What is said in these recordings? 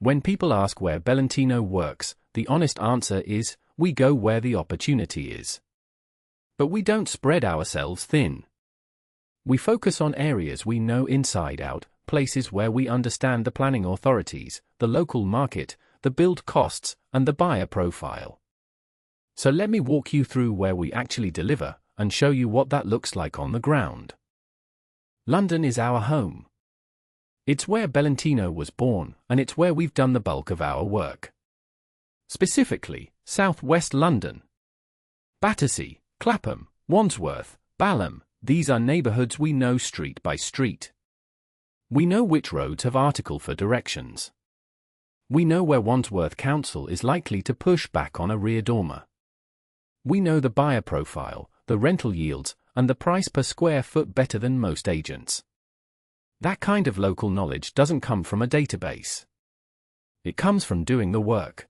When people ask where Belentino works, the honest answer is, we go where the opportunity is. But we don't spread ourselves thin. We focus on areas we know inside out, places where we understand the planning authorities, the local market, the build costs, and the buyer profile. So let me walk you through where we actually deliver, and show you what that looks like on the ground. London is our home. It's where Belentino was born, and it's where we've done the bulk of our work. Specifically, South West London. Battersea, Clapham, Wandsworth, Balham, these are neighbourhoods we know street by street. We know which roads have article for directions. We know where Wandsworth Council is likely to push back on a rear dormer. We know the buyer profile, the rental yields, and the price per square foot better than most agents. That kind of local knowledge doesn't come from a database. It comes from doing the work.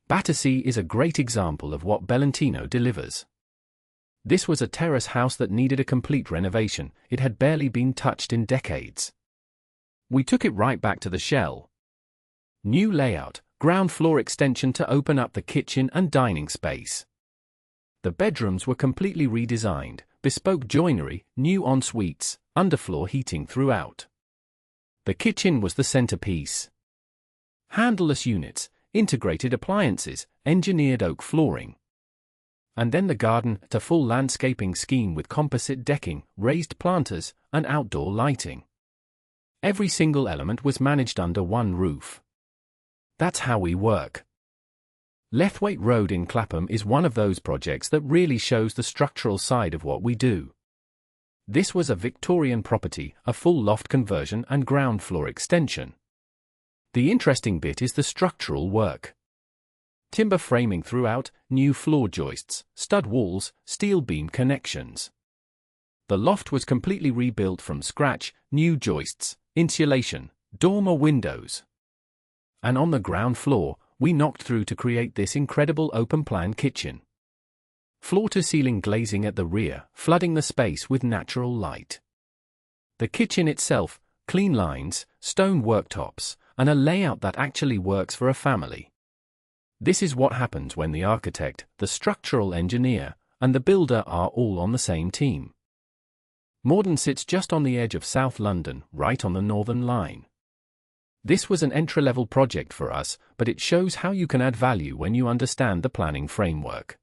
Battersea is a great example of what Belentino delivers. This was a terrace house that needed a complete renovation. It had barely been touched in decades. We took it right back to the shell. New layout, ground floor extension to open up the kitchen and dining space. The bedrooms were completely redesigned, bespoke joinery, new en-suites, underfloor heating throughout. The kitchen was the centerpiece. Handleless units, integrated appliances, engineered oak flooring. And then the garden, a full landscaping scheme with composite decking, raised planters, and outdoor lighting. Every single element was managed under one roof. That's how we work. Leathwaite Road in Clapham is one of those projects that really shows the structural side of what we do. This was a Victorian property, a full loft conversion and ground floor extension. The interesting bit is the structural work. Timber framing throughout, new floor joists, stud walls, steel beam connections. The loft was completely rebuilt from scratch, new joists, insulation, dormer windows. And on the ground floor, we knocked through to create this incredible open-plan kitchen. Floor-to-ceiling glazing at the rear, flooding the space with natural light. The kitchen itself, clean lines, stone worktops, and a layout that actually works for a family. This is what happens when the architect, the structural engineer, and the builder are all on the same team. Morden sits just on the edge of South London, right on the Northern Line. This was an entry-level project for us, but it shows how you can add value when you understand the planning framework.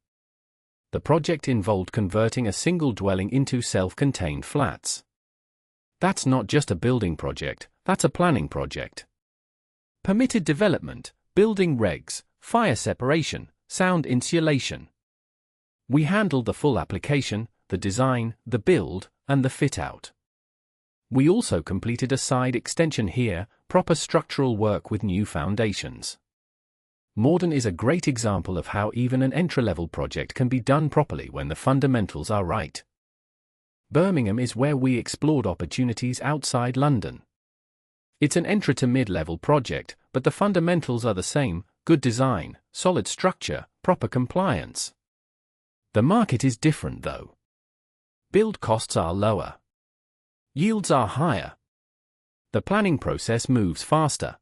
The project involved converting a single dwelling into self-contained flats. That's not just a building project, that's a planning project. Permitted development, building regs, fire separation, sound insulation. We handled the full application, the design, the build, and the fit-out. We also completed a side extension here, proper structural work with new foundations. Morden is a great example of how even an entry-level project can be done properly when the fundamentals are right. Birmingham is where we explored opportunities outside London. It's an entry to mid-level project, but the fundamentals are the same: good design, solid structure, proper compliance. The market is different though. Build costs are lower. Yields are higher. The planning process moves faster.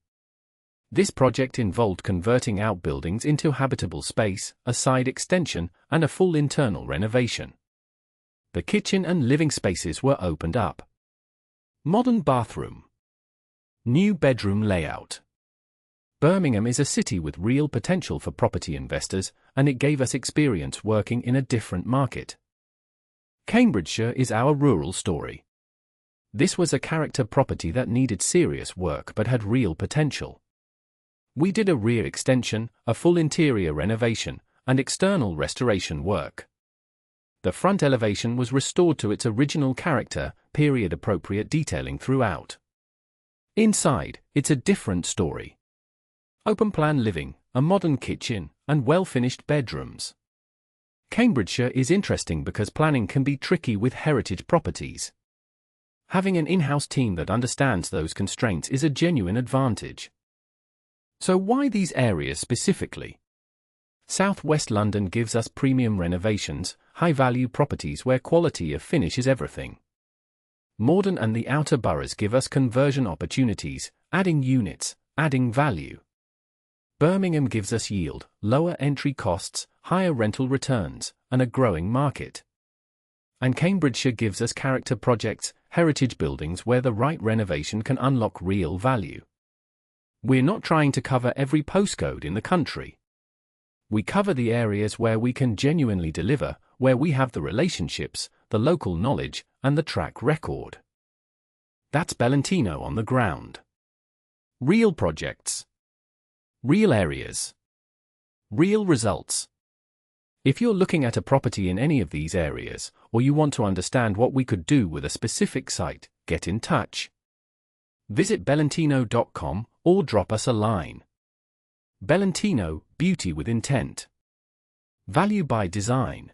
This project involved converting outbuildings into habitable space, a side extension, and a full internal renovation. The kitchen and living spaces were opened up. Modern bathroom. New bedroom layout. Birmingham is a city with real potential for property investors, and it gave us experience working in a different market. Cambridgeshire is our rural story. This was a character property that needed serious work but had real potential. We did a rear extension, a full interior renovation, and external restoration work. The front elevation was restored to its original character, period-appropriate detailing throughout. Inside, it's a different story. Open-plan living, a modern kitchen, and well-finished bedrooms. Cambridgeshire is interesting because planning can be tricky with heritage properties. Having an in-house team that understands those constraints is a genuine advantage. So why these areas specifically? South West London gives us premium renovations, high-value properties where quality of finish is everything. Morden and the outer boroughs give us conversion opportunities, adding units, adding value. Birmingham gives us yield, lower entry costs, higher rental returns, and a growing market. And Cambridgeshire gives us character projects, heritage buildings where the right renovation can unlock real value. We're not trying to cover every postcode in the country. We cover the areas where we can genuinely deliver, where we have the relationships, the local knowledge, and the track record. That's Belentino on the ground. Real projects. Real areas. Real results. If you're looking at a property in any of these areas, or you want to understand what we could do with a specific site, get in touch. Visit belentino.com or drop us a line. Belentino, beauty with intent. Value by design.